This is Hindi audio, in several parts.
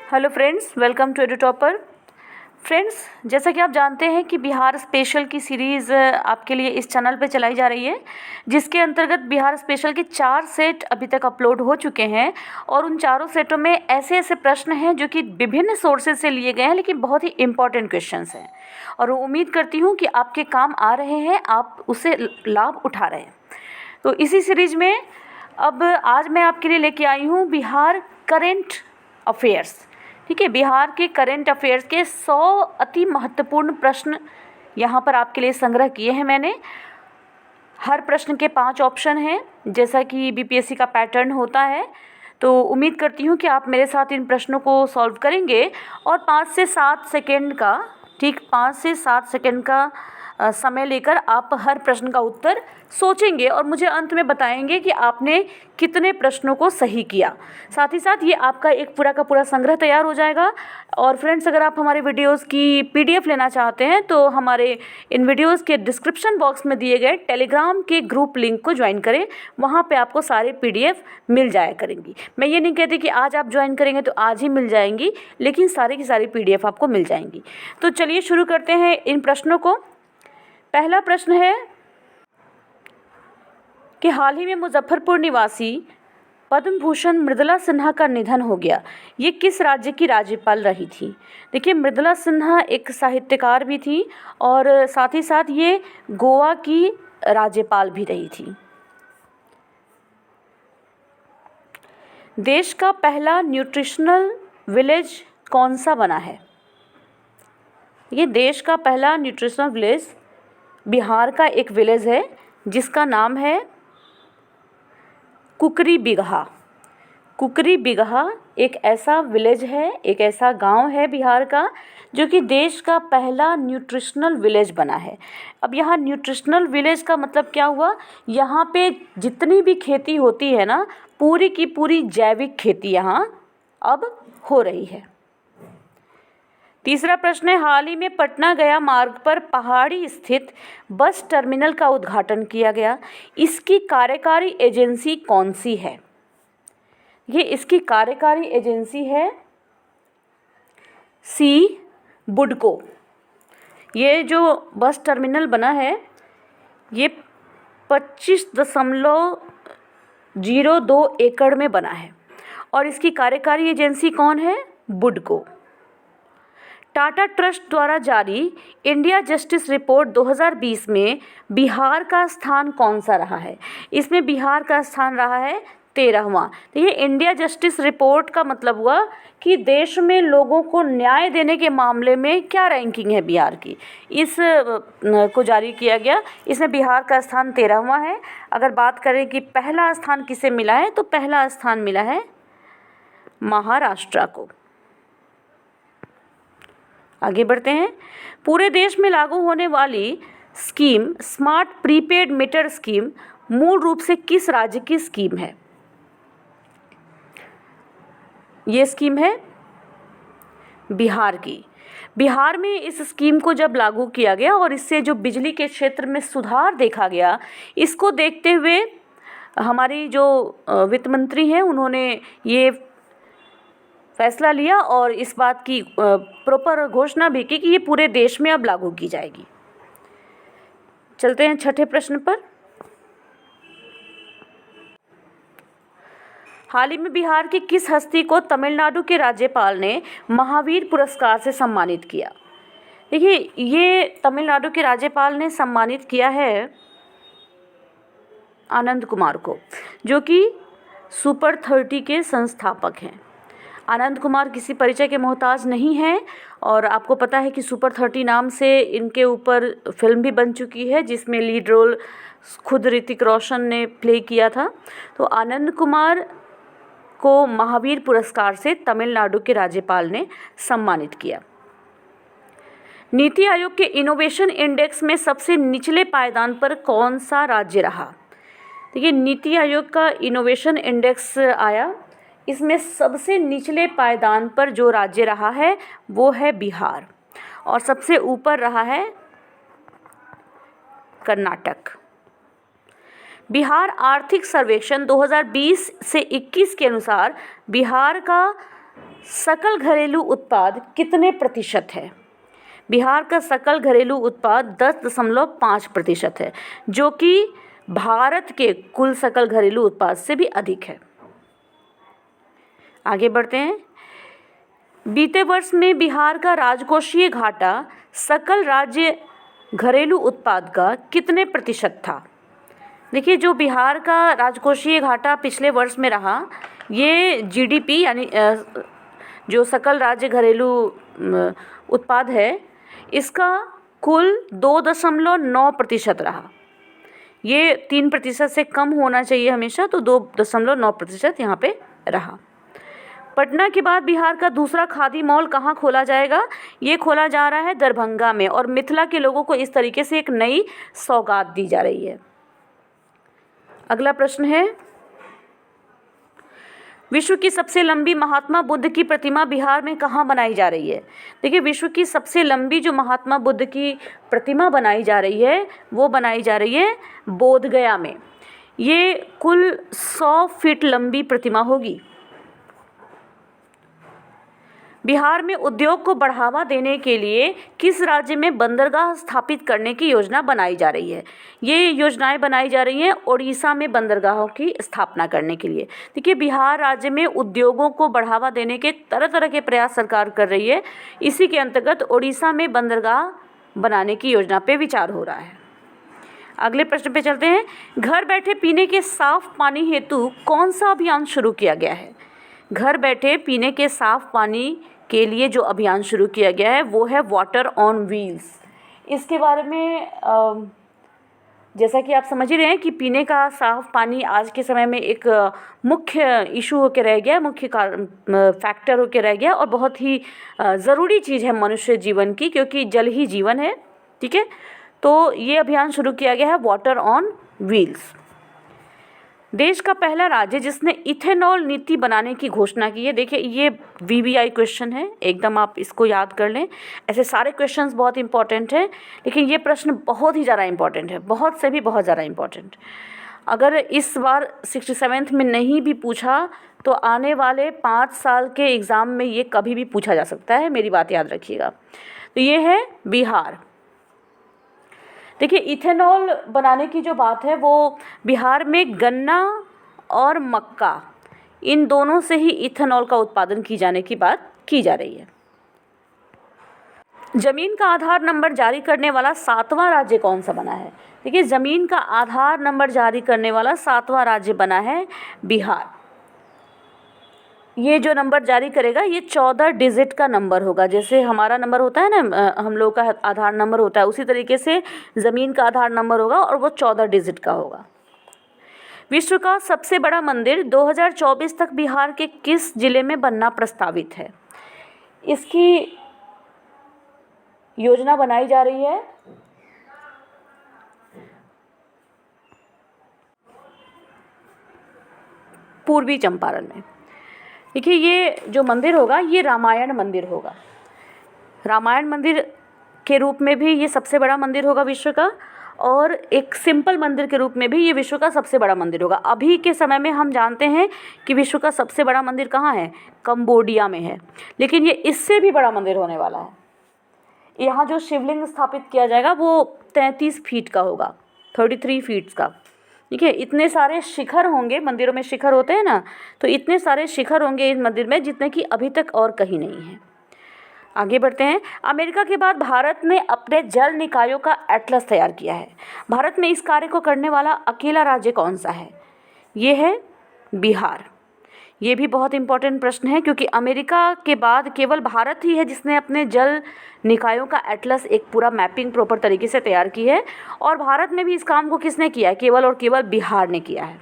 Hello friends, welcome to Edu Topper. Friends, जैसा कि आप जानते हैं कि बिहार स्पेशल की सीरीज़ आपके लिए इस चैनल पे चलाई जा रही है, जिसके अंतर्गत बिहार स्पेशल के 4 सेट अभी तक अपलोड हो चुके हैं और उन चारों सेटों में ऐसे ऐसे प्रश्न हैं जो कि विभिन्न सोर्सेज से लिए गए हैं, लेकिन बहुत ही इंपॉर्टेंट क्वेश्चंस हैं और उम्मीद करती हूँ कि आपके काम आ रहे हैं, आप उससे लाभ उठा रहे हैं। तो इसी सीरीज में अब आज मैं आपके लिए लेके आई हूँ बिहार करेंट अफेयर्स। ठीक है, बिहार के करेंट अफेयर्स के 100 अति महत्वपूर्ण प्रश्न यहाँ पर आपके लिए संग्रह किए हैं मैंने। हर प्रश्न के 5 ऑप्शन हैं, जैसा कि बीपीएससी का पैटर्न होता है। तो उम्मीद करती हूँ कि आप मेरे साथ इन प्रश्नों को सॉल्व करेंगे और 5 से 7 सेकेंड का 5 से 7 सेकेंड का समय लेकर आप हर प्रश्न का उत्तर सोचेंगे और मुझे अंत में बताएंगे कि आपने कितने प्रश्नों को सही किया। साथ ही साथ ये आपका एक पूरा का पूरा संग्रह तैयार हो जाएगा। और फ्रेंड्स, अगर आप हमारे वीडियोस की पीडीएफ लेना चाहते हैं तो हमारे इन वीडियोस के डिस्क्रिप्शन बॉक्स में दिए गए टेलीग्राम के ग्रुप लिंक को ज्वाइन करें, वहाँ पे आपको सारे पीडीएफ मिल जाया करेंगी। मैं ये नहीं कहती कि आज आप ज्वाइन करेंगे तो आज ही मिल जाएंगी, लेकिन सारी की सारी पीडीएफ आपको मिल जाएंगी। तो चलिए शुरू करते हैं इन प्रश्नों को। पहला प्रश्न है कि हाल ही में मुजफ्फरपुर निवासी पद्म भूषण मृदुला सिन्हा का निधन हो गया। ये किस राज्य की राज्यपाल रही थी? देखिए, मृदुला सिन्हा एक साहित्यकार भी थी और साथ ही साथ ये गोवा की राज्यपाल भी रही थी। देश का पहला न्यूट्रिशनल विलेज कौन सा बना है? ये देश का पहला न्यूट्रिशनल विलेज बिहार का एक विलेज है जिसका नाम है कुकरी बिगहा। कुकरी बिगहा एक ऐसा विलेज है, एक ऐसा गांव है बिहार का जो कि देश का पहला न्यूट्रिशनल विलेज बना है। अब यहाँ न्यूट्रिशनल विलेज का मतलब क्या हुआ? यहाँ पे जितनी भी खेती होती है ना, पूरी की पूरी जैविक खेती यहाँ अब हो रही है। तीसरा प्रश्न है, हाल ही में पटना गया मार्ग पर पहाड़ी स्थित बस टर्मिनल का उद्घाटन किया गया। इसकी कार्यकारी एजेंसी कौन सी है? ये इसकी कार्यकारी एजेंसी है सी बुडको। ये जो बस टर्मिनल बना है ये 25.02 एकड़ में बना है और इसकी कार्यकारी एजेंसी कौन है? बुडको। टाटा ट्रस्ट द्वारा जारी इंडिया जस्टिस रिपोर्ट 2020 में बिहार का स्थान कौन सा रहा है? इसमें बिहार का स्थान रहा है 13वां। देखिए, इंडिया जस्टिस रिपोर्ट का मतलब हुआ कि देश में लोगों को न्याय देने के मामले में क्या रैंकिंग है बिहार की, इस को जारी किया गया। इसमें बिहार का स्थान 13वां है। अगर बात करें कि पहला स्थान किसे मिला है, तो पहला स्थान मिला है महाराष्ट्र को। आगे बढ़ते हैं। पूरे देश में लागू होने वाली scheme smart prepaid meter scheme मूल रूप से किस राज्य की स्कीम है? ये स्कीम है बिहार की। बिहार में इस स्कीम को जब लागू किया गया और इससे जो बिजली के क्षेत्र में सुधार देखा गया, इसको देखते हुए हमारी जो वित्त मंत्री हैं उन्होंने ये फैसला लिया और इस बात की प्रॉपर घोषणा भी की कि ये पूरे देश में अब लागू की जाएगी। चलते हैं छठे प्रश्न पर। हाल ही में बिहार की किस हस्ती को तमिलनाडु के राज्यपाल ने महावीर पुरस्कार से सम्मानित किया? देखिए, ये तमिलनाडु के राज्यपाल ने सम्मानित किया है आनंद कुमार को, जो कि सुपर 30 के संस्थापक हैं। आनंद कुमार किसी परिचय के मोहताज नहीं हैं और आपको पता है कि सुपर 30 नाम से इनके ऊपर फिल्म भी बन चुकी है जिसमें लीड रोल खुद ऋतिक रोशन ने प्ले किया था। तो आनंद कुमार को महावीर पुरस्कार से तमिलनाडु के राज्यपाल ने सम्मानित किया। नीति आयोग के इनोवेशन इंडेक्स में सबसे निचले पायदान पर कौन सा राज्य रहा? देखिए, नीति आयोग का इनोवेशन इंडेक्स आया, इसमें सबसे निचले पायदान पर जो राज्य रहा है वो है बिहार और सबसे ऊपर रहा है कर्नाटक। बिहार आर्थिक सर्वेक्षण 2020 से 21 के अनुसार बिहार का सकल घरेलू उत्पाद कितने प्रतिशत है? बिहार का सकल घरेलू उत्पाद 10.5% है, जो कि भारत के कुल सकल घरेलू उत्पाद से भी अधिक है। आगे बढ़ते हैं। बीते वर्ष में बिहार का राजकोषीय घाटा सकल राज्य घरेलू उत्पाद का कितने प्रतिशत था? देखिए, जो बिहार का राजकोषीय घाटा पिछले वर्ष में रहा, ये जीडीपी यानी जो सकल राज्य घरेलू उत्पाद है, इसका कुल 2.9% रहा। ये 3% से कम होना चाहिए हमेशा, तो 2.9% यहाँ पे रहा। पटना के बाद बिहार का दूसरा खादी मॉल कहाँ खोला जाएगा? ये खोला जा रहा है दरभंगा में, और मिथिला के लोगों को इस तरीके से एक नई सौगात दी जा रही है। अगला प्रश्न है, विश्व की सबसे लंबी महात्मा बुद्ध की प्रतिमा बिहार में कहाँ बनाई जा रही है? देखिए, विश्व की सबसे लंबी जो महात्मा बुद्ध की प्रतिमा बनाई जा रही है, वो बनाई जा रही है बोधगया में। ये कुल 100 फीट लंबी प्रतिमा होगी। बिहार में उद्योग को बढ़ावा देने के लिए किस राज्य में बंदरगाह स्थापित करने की योजना बनाई जा रही है? ये योजनाएं बनाई जा रही हैं ओडिशा में बंदरगाहों की स्थापना करने के लिए। देखिए, बिहार राज्य में उद्योगों को बढ़ावा देने के तरह तरह के प्रयास सरकार कर रही है। इसी के अंतर्गत ओडिशा में बंदरगाह बनाने की योजना पे विचार हो रहा है। अगले प्रश्न पे चलते हैं। घर बैठे पीने के साफ पानी हेतु कौन सा अभियान शुरू किया गया है? घर बैठे पीने के साफ पानी के लिए जो अभियान शुरू किया गया है वो है वाटर ऑन व्हील्स। इसके बारे में जैसा कि आप समझ ही रहे हैं कि पीने का साफ पानी आज के समय में एक मुख्य इशू होकर रह गया, मुख्य फैक्टर होकर रह गया, और बहुत ही ज़रूरी चीज़ है मनुष्य जीवन की, क्योंकि जल ही जीवन है। ठीक है, तो ये अभियान शुरू किया गया है वाटर ऑन व्हील्स। देश का पहला राज्य जिसने इथेनॉल नीति बनाने की घोषणा की है। देखिए, ये वीवीआई क्वेश्चन है, एकदम आप इसको याद कर लें। ऐसे सारे क्वेश्चंस बहुत इंपॉर्टेंट हैं, लेकिन ये प्रश्न बहुत ही ज़्यादा इंपॉर्टेंट है, बहुत से भी बहुत ज़्यादा इंपॉर्टेंट। अगर इस बार 67th में नहीं भी पूछा तो आने वाले 5 साल के एग्ज़ाम में ये कभी भी पूछा जा सकता है, मेरी बात याद रखिएगा। तो ये है बिहार। देखिए, इथेनॉल बनाने की जो बात है वो बिहार में गन्ना और मक्का, इन दोनों से ही इथेनॉल का उत्पादन की जाने की बात की जा रही है। जमीन का आधार नंबर जारी करने वाला 7वां राज्य कौन सा बना है? देखिए, ज़मीन का आधार नंबर जारी करने वाला 7वां राज्य बना है बिहार। ये जो नंबर जारी करेगा ये 14 डिजिट का नंबर होगा। जैसे हमारा नंबर होता है ना, हम लोग का आधार नंबर होता है, उसी तरीके से ज़मीन का आधार नंबर होगा और वो 14 डिजिट का होगा। विश्व का सबसे बड़ा मंदिर 2024 तक बिहार के किस जिले में बनना प्रस्तावित है? इसकी योजना बनाई जा रही है पूर्वी चंपारण में। देखिए, ये जो मंदिर होगा ये रामायण मंदिर होगा। रामायण मंदिर के रूप में भी ये सबसे बड़ा मंदिर होगा विश्व का, और एक सिंपल मंदिर के रूप में भी ये विश्व का सबसे बड़ा मंदिर होगा। अभी के समय में हम जानते हैं कि विश्व का सबसे बड़ा मंदिर कहाँ है? कंबोडिया में है, लेकिन ये इससे भी बड़ा मंदिर होने वाला है। यहाँ जो शिवलिंग स्थापित किया जाएगा वो 33 फीट का होगा, 33 फीट्स का। ठीक है, इतने सारे शिखर होंगे, मंदिरों में शिखर होते हैं ना, तो इतने सारे शिखर होंगे इस मंदिर में जितने कि अभी तक और कहीं नहीं है। आगे बढ़ते हैं। अमेरिका के बाद भारत ने अपने जल निकायों का एटलस तैयार किया है। भारत में इस कार्य को करने वाला अकेला राज्य कौन सा है? ये है बिहार। ये भी बहुत इंपॉर्टेंट प्रश्न है, क्योंकि अमेरिका के बाद केवल भारत ही है जिसने अपने जल निकायों का एटलस एक पूरा मैपिंग प्रॉपर तरीके से तैयार की है। और भारत में भी इस काम को किसने किया है? केवल और केवल बिहार ने किया है।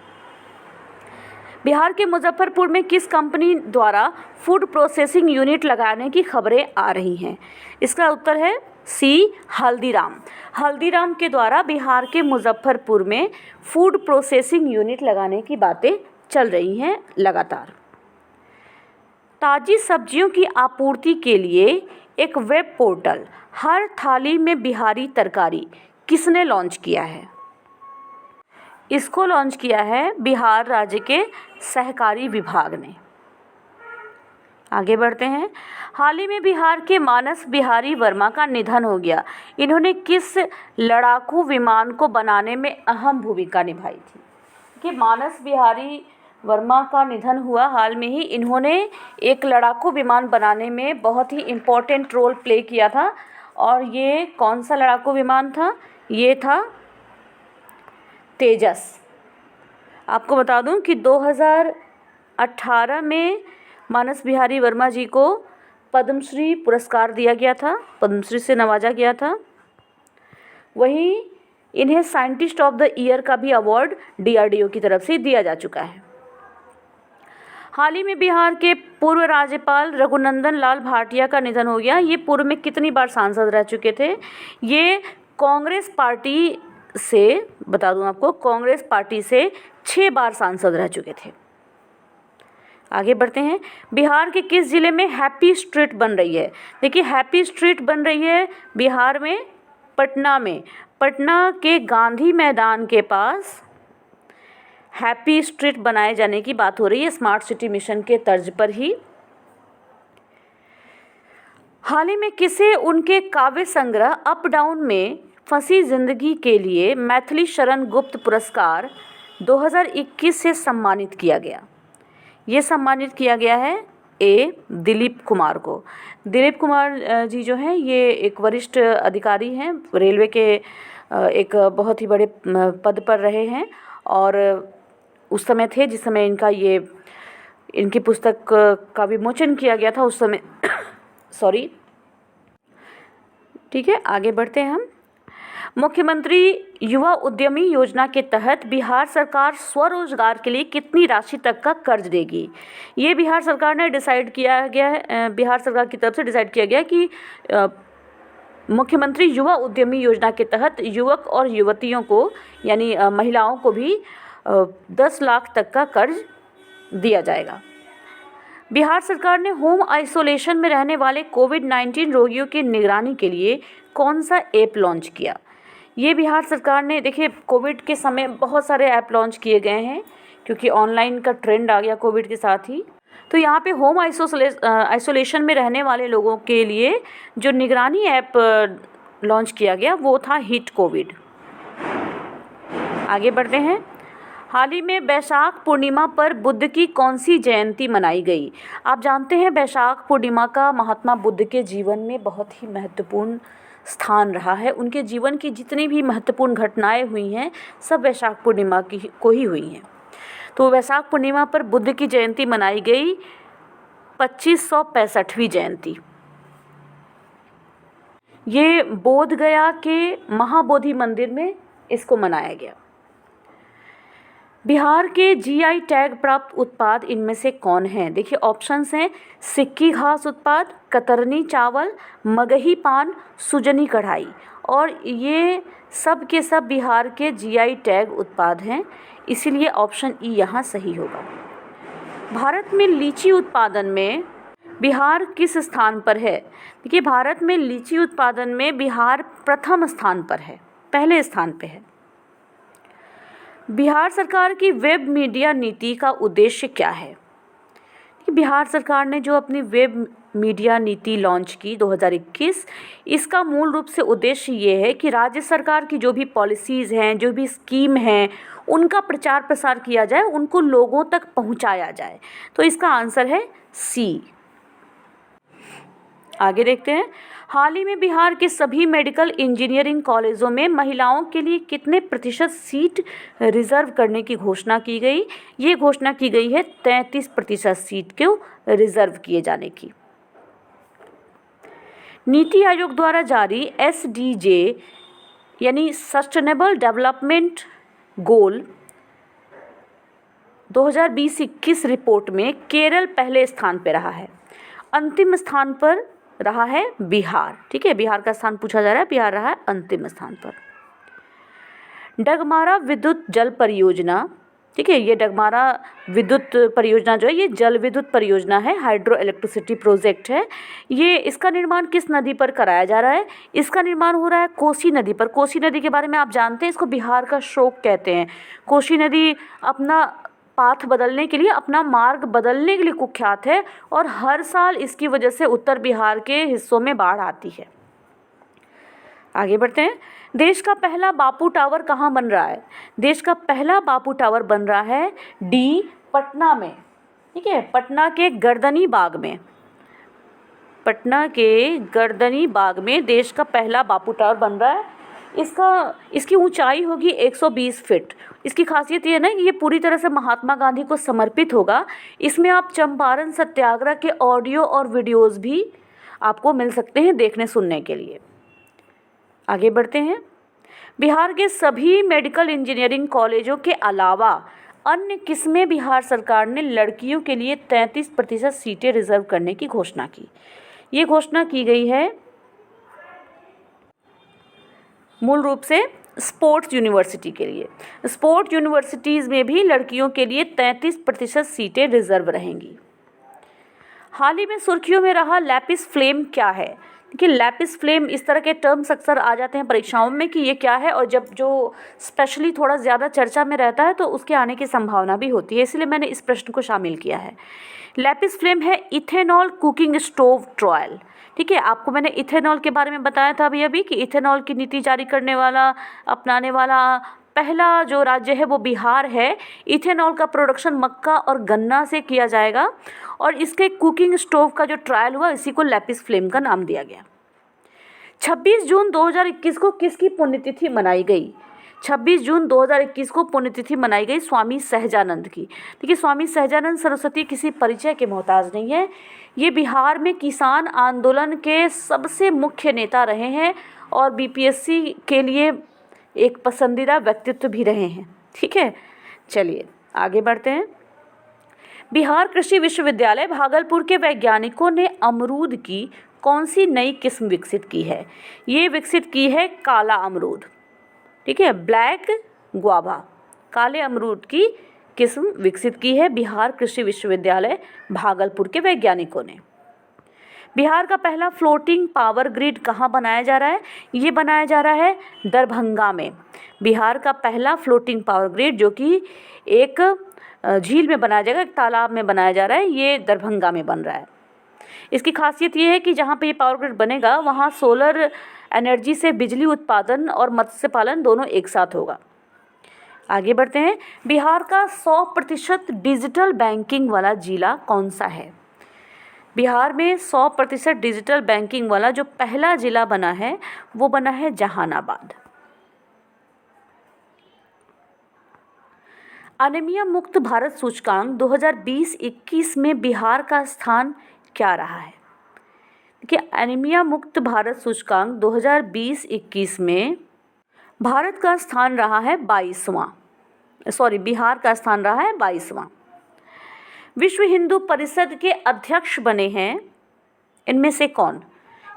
बिहार के मुजफ्फरपुर में किस कंपनी द्वारा फूड प्रोसेसिंग यूनिट लगाने की खबरें आ रही हैं? इसका उत्तर है सी, हल्दीराम। हल्दीराम के द्वारा बिहार के मुजफ्फरपुर में फूड प्रोसेसिंग यूनिट लगाने की बातें चल रही हैं लगातार। ताज़ी सब्जियों की आपूर्ति के लिए एक वेब पोर्टल हर थाली में बिहारी तरकारी किसने लॉन्च किया है? इसको लॉन्च किया है बिहार राज्य के सहकारी विभाग ने। आगे बढ़ते हैं। हाल ही में बिहार के मानस बिहारी वर्मा का निधन हो गया। इन्होंने किस लड़ाकू विमान को बनाने में अहम भूमिका निभाई थी? कि मानस बिहारी वर्मा का निधन हुआ हाल में ही। इन्होंने एक लड़ाकू विमान बनाने में बहुत ही इम्पोर्टेंट रोल प्ले किया था। और ये कौन सा लड़ाकू विमान था? ये था तेजस। आपको बता दूं कि 2018 में मानस बिहारी वर्मा जी को पद्मश्री पुरस्कार दिया गया था, पद्मश्री से नवाजा गया था। वहीं इन्हें साइंटिस्ट ऑफ द ईयर का भी अवार्ड DRDO की तरफ से दिया जा चुका है। हाल ही में बिहार के पूर्व राज्यपाल रघुनंदन लाल भाटिया का निधन हो गया। ये पूर्व में कितनी बार सांसद रह चुके थे? ये कांग्रेस पार्टी से, बता दूं आपको, कांग्रेस पार्टी से 6 बार सांसद रह चुके थे। आगे बढ़ते हैं। बिहार के किस जिले में हैप्पी स्ट्रीट बन रही है? देखिए, हैप्पी स्ट्रीट बन रही है बिहार में पटना में। पटना के गांधी मैदान के पास हैप्पी स्ट्रीट बनाए जाने की बात हो रही है, स्मार्ट सिटी मिशन के तर्ज पर ही। हाल ही में किसे उनके काव्य संग्रह अप डाउन में फंसी जिंदगी के लिए मैथिली शरण गुप्त पुरस्कार 2021 से सम्मानित किया गया? ये सम्मानित किया गया है दिलीप कुमार को। दिलीप कुमार जी जो हैं, ये एक वरिष्ठ अधिकारी हैं, रेलवे के एक बहुत ही बड़े पद पर रहे हैं। और उस समय थे जिस समय इनकी पुस्तक का विमोचन किया गया था उस समय सॉरी। ठीक है, आगे बढ़ते हैं हम। मुख्यमंत्री युवा उद्यमी योजना के तहत बिहार सरकार स्वरोजगार के लिए कितनी राशि तक का कर्ज देगी? ये बिहार सरकार ने डिसाइड किया गया है, बिहार सरकार की तरफ से डिसाइड किया गया कि मुख्यमंत्री युवा उद्यमी योजना के तहत युवक और युवतियों को, यानी महिलाओं को भी 10 लाख तक का कर्ज दिया जाएगा। बिहार सरकार ने होम आइसोलेशन में रहने वाले कोविड-19 रोगियों की निगरानी के लिए कौन सा ऐप लॉन्च किया? ये बिहार सरकार ने, देखिए, कोविड के समय बहुत सारे ऐप लॉन्च किए गए हैं क्योंकि ऑनलाइन का ट्रेंड आ गया कोविड के साथ ही। तो यहाँ पे होम आइसोलेशन में रहने वाले लोगों के लिए जो निगरानी ऐप लॉन्च किया गया वो था हिट कोविड। आगे बढ़ते हैं। हाल ही में वैशाख पूर्णिमा पर बुद्ध की कौन सी जयंती मनाई गई? आप जानते हैं वैशाख पूर्णिमा का महात्मा बुद्ध के जीवन में बहुत ही महत्वपूर्ण स्थान रहा है। उनके जीवन की जितनी भी महत्वपूर्ण घटनाएं हुई हैं सब वैशाख पूर्णिमा को ही हुई हैं। तो वैशाख पूर्णिमा पर बुद्ध की जयंती मनाई गई, 2565वीं जयंती। ये बोध गया के महाबोधि मंदिर में इसको मनाया गया। बिहार के GI टैग प्राप्त उत्पाद इनमें से कौन हैं? देखिए, ऑप्शंस हैं सिक्की घास उत्पाद, कतरनी चावल, मगही पान, सुजनी कढ़ाई। और ये सब के सब बिहार के GI टैग उत्पाद हैं, इसीलिए ऑप्शन E यहाँ सही होगा। भारत में लीची उत्पादन में बिहार किस स्थान पर है? देखिए, भारत में लीची उत्पादन में बिहार प्रथम स्थान पर है, पहले स्थान पे है। बिहार सरकार की वेब मीडिया नीति का उद्देश्य क्या है? बिहार सरकार ने जो अपनी वेब मीडिया नीति लॉन्च की 2021, इसका मूल रूप से उद्देश्य ये है कि राज्य सरकार की जो भी पॉलिसीज़ हैं, जो भी स्कीम हैं, उनका प्रचार प्रसार किया जाए, उनको लोगों तक पहुंचाया जाए। तो इसका आंसर है C। आगे देखते हैं। हाल ही में बिहार के सभी मेडिकल इंजीनियरिंग कॉलेजों में महिलाओं के लिए कितने प्रतिशत सीट रिजर्व करने की घोषणा की गई? ये घोषणा की गई है 33% सीट को रिजर्व किए जाने की। नीति आयोग द्वारा जारी SDG यानी सस्टेनेबल डेवलपमेंट गोल 2020-21 रिपोर्ट में केरल पहले स्थान पर रहा है, अंतिम स्थान पर रहा है बिहार। ठीक है, बिहार का स्थान पूछा जा रहा है, बिहार रहा है अंतिम स्थान पर। डगमारा विद्युत जल परियोजना, ठीक है, ये डगमारा विद्युत परियोजना जो है ये जल विद्युत परियोजना है, हाइड्रो इलेक्ट्रिसिटी प्रोजेक्ट है। ये इसका निर्माण किस नदी पर कराया जा रहा है? इसका निर्माण हो रहा है कोसी नदी पर। कोसी नदी के बारे में आप जानते हैं, इसको बिहार का शोक कहते हैं। कोसी नदी अपना पाथ बदलने के लिए, अपना मार्ग बदलने के लिए कुख्यात है और हर साल इसकी वजह से उत्तर बिहार के हिस्सों में बाढ़ आती है। आगे बढ़ते हैं। देश का पहला बापू टावर कहाँ बन रहा है? देश का पहला बापू टावर बन रहा है डी, पटना में। ठीक है, पटना के गर्दनी बाग में। पटना के गर्दनी बाग में देश का पहला बापू टावर बन रहा है। इसकी ऊंचाई होगी 120 फीट। इसकी खासियत ये है ना कि ये पूरी तरह से महात्मा गांधी को समर्पित होगा। इसमें आप चंपारण सत्याग्रह के ऑडियो और वीडियोस भी आपको मिल सकते हैं देखने सुनने के लिए। आगे बढ़ते हैं। बिहार के सभी मेडिकल इंजीनियरिंग कॉलेजों के अलावा अन्य किसमें बिहार सरकार ने लड़कियों के लिए 33% सीटें रिजर्व करने की घोषणा की? ये घोषणा की गई है मूल रूप से स्पोर्ट्स यूनिवर्सिटी के लिए। स्पोर्ट्स यूनिवर्सिटीज़ में भी लड़कियों के लिए 33% सीटें रिजर्व रहेंगी। हाल ही में सुर्खियों में रहा लैपिस फ्लेम क्या है? कि लैपिस फ्लेम, इस तरह के टर्म्स अक्सर आ जाते हैं परीक्षाओं में कि ये क्या है, और जब जो स्पेशली थोड़ा ज़्यादा चर्चा में रहता है तो उसके आने की संभावना भी होती है, इसलिए मैंने इस प्रश्न को शामिल किया है। लैपिस फ्लेम है इथेनॉल कुकिंग स्टोव ट्रायल। ठीक है, आपको मैंने इथेनॉल के बारे में बताया था अभी कि इथेनॉल की नीति जारी करने वाला, अपनाने वाला पहला जो राज्य है वो बिहार है। इथेनॉल का प्रोडक्शन मक्का और गन्ना से किया जाएगा और इसके कुकिंग स्टोव का जो ट्रायल हुआ इसी को लैपिस फ्लेम का नाम दिया गया। 26 जून 2021 को किसकी पुण्यतिथि मनाई गई? 26 जून 2021 को पुण्यतिथि मनाई गई स्वामी सहजानंद की। देखिए, स्वामी सहजानंद सरस्वती किसी परिचय के मोहताज नहीं है। ये बिहार में किसान आंदोलन के सबसे मुख्य नेता रहे हैं और बीपीएससी के लिए एक पसंदीदा व्यक्तित्व भी रहे हैं। ठीक है, चलिए आगे बढ़ते हैं। बिहार कृषि विश्वविद्यालय भागलपुर के वैज्ञानिकों ने अमरूद की कौन सी नई किस्म विकसित की है? ये विकसित की है काला अमरूद। ठीक है, ब्लैक ग्वाभा, काले अमरूद की किस्म विकसित की है बिहार कृषि विश्वविद्यालय भागलपुर के वैज्ञानिकों ने। बिहार का पहला फ्लोटिंग पावर ग्रिड कहाँ बनाया जा रहा है? ये बनाया जा रहा है दरभंगा में। बिहार का पहला फ्लोटिंग पावर ग्रिड जो कि एक झील में बनाया जाएगा, एक तालाब में बनाया जा रहा है, ये दरभंगा में बन रहा है। इसकी खासियत ये है कि जहाँ पे ये पावर ग्रिड बनेगा वहाँ सोलर एनर्जी से बिजली उत्पादन और मत्स्य पालन दोनों एक साथ होगा। आगे बढ़ते हैं। बिहार का 100% डिजिटल बैंकिंग वाला जिला कौन सा है? बिहार में 100% डिजिटल बैंकिंग वाला जो पहला जिला बना है वो बना है जहानाबाद। अनीमिया मुक्त भारत सूचकांक 2020-21 में बिहार का स्थान क्या रहा है? कि अनीमिया मुक्त भारत सूचकांक 2020-21 में भारत का स्थान रहा है 22वां। बिहार का स्थान रहा है 22वां। विश्व हिंदू परिषद के अध्यक्ष बने हैं इनमें से कौन?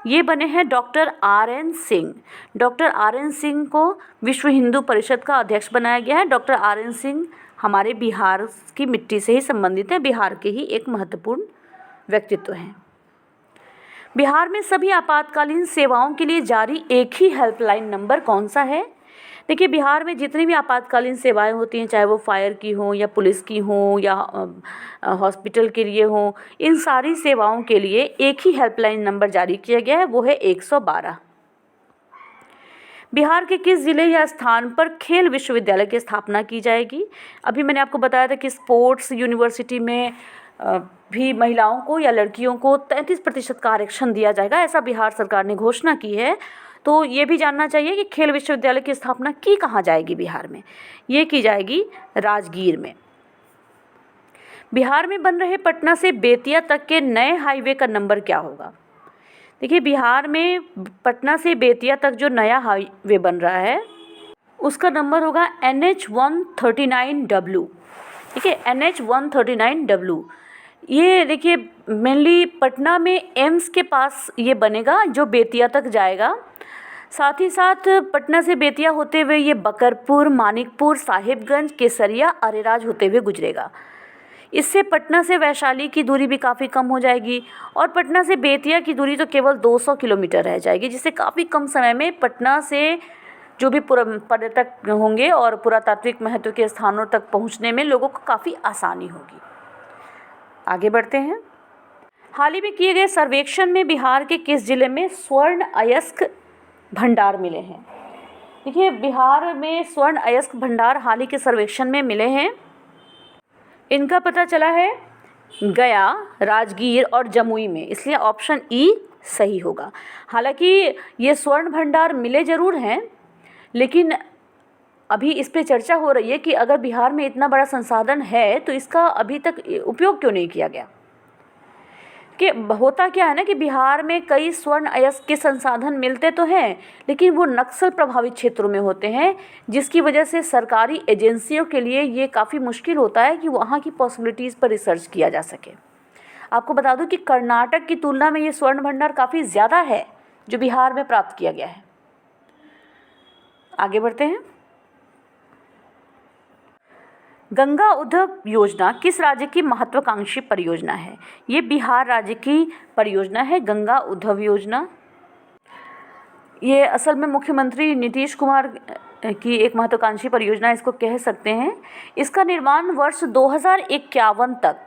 ये बने हैं doctor RN Singh. Doctor RN Singh को विश्व हिंदू परिषद का अध्यक्ष बनाया गया है। डॉक्टर RN सिंह हमारे बिहार की मिट्टी से ही संबंधित हैं, बिहार के ही एक महत्वपूर्ण व्यक्तित्व हैं। बिहार में सभी आपातकालीन सेवाओं के लिए जारी एक ही हेल्पलाइन नंबर कौन सा है? देखिए, बिहार में जितनी भी आपातकालीन सेवाएं होती हैं, चाहे वो फायर की हो या पुलिस की हो या हॉस्पिटल के लिए हो, इन सारी सेवाओं के लिए एक ही हेल्पलाइन नंबर जारी किया गया है, वो है 112। बिहार के किस जिले या स्थान पर खेल विश्वविद्यालय की स्थापना की जाएगी? अभी मैंने आपको बताया था कि स्पोर्ट्स यूनिवर्सिटी में भी महिलाओं को या लड़कियों को 33% का आरक्षण दिया जाएगा, ऐसा बिहार सरकार ने घोषणा की है। तो ये भी जानना चाहिए कि खेल विश्वविद्यालय की स्थापना की कहाँ जाएगी बिहार में? ये की जाएगी राजगीर में। बिहार में बन रहे पटना से बेतिया तक के नए हाईवे का नंबर क्या होगा? देखिए, बिहार में पटना से बेतिया तक जो नया हाईवे बन रहा है उसका नंबर होगा NH139W। ठीक है, NH139W। ये देखिए, मेनली पटना में एम्स के पास ये बनेगा जो बेतिया तक जाएगा। साथ ही साथ पटना से बेतिया होते हुए ये बकरपुर, मानिकपुर, साहिबगंज, केसरिया, अरेराज होते हुए गुजरेगा। इससे पटना से वैशाली की दूरी भी काफ़ी कम हो जाएगी और पटना से बेतिया की दूरी तो केवल 200 किलोमीटर रह जाएगी, जिससे काफ़ी कम समय में पटना से जो भी पर्यटक होंगे और पुरातात्विक महत्व के स्थानों तक पहुंचने में लोगों को काफ़ी आसानी होगी। आगे बढ़ते हैं। हाल ही में किए गए सर्वेक्षण में बिहार के किस जिले में स्वर्ण अयस्क भंडार मिले हैं? देखिए, बिहार में स्वर्ण अयस्क भंडार हाल ही के सर्वेक्षण में मिले हैं। इनका पता चला है गया, राजगीर और जमुई में, इसलिए ऑप्शन ई सही होगा। हालांकि ये स्वर्ण भंडार मिले ज़रूर हैं, लेकिन अभी इस पे चर्चा हो रही है कि अगर बिहार में इतना बड़ा संसाधन है तो इसका अभी तक उपयोग क्यों नहीं किया गया। कि होता क्या है ना कि बिहार में कई स्वर्ण अयस्क के संसाधन मिलते तो हैं, लेकिन वो नक्सल प्रभावित क्षेत्रों में होते हैं, जिसकी वजह से सरकारी एजेंसियों के लिए ये काफ़ी मुश्किल होता है कि वहाँ की पॉसिबिलिटीज़ पर रिसर्च किया जा सके। आपको बता दूं कि कर्नाटक की तुलना में ये स्वर्ण भंडार काफ़ी ज़्यादा है जो बिहार में प्राप्त किया गया है। आगे बढ़ते हैं। गंगा उद्धव योजना किस राज्य की महत्वाकांक्षी परियोजना है? ये बिहार राज्य की परियोजना है, गंगा उद्धव योजना। ये असल में मुख्यमंत्री नीतीश कुमार की एक महत्वाकांक्षी परियोजना इसको कह सकते हैं। इसका निर्माण वर्ष 2051 तक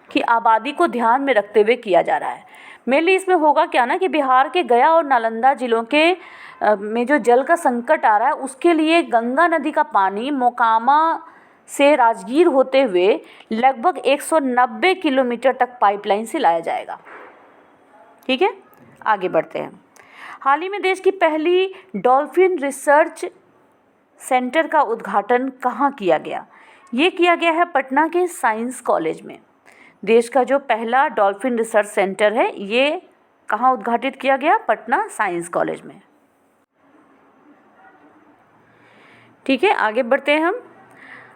की आबादी को ध्यान में रखते हुए किया जा रहा है। मेनली इसमें होगा क्या ना कि बिहार के गया और नालंदा जिलों के में जो जल का संकट आ रहा है, उसके लिए गंगा नदी का पानी मोकामा से राजगीर होते हुए लगभग 190 किलोमीटर तक पाइपलाइन से लाया जाएगा। ठीक है, आगे बढ़ते हैं। हाल ही में देश की पहली डॉल्फिन रिसर्च सेंटर का उद्घाटन कहाँ किया गया? ये किया गया है पटना के साइंस कॉलेज में। देश का जो पहला डॉल्फिन रिसर्च सेंटर है, ये कहाँ उद्घाटित किया गया? पटना साइंस कॉलेज में। ठीक है, आगे बढ़ते हैं हम।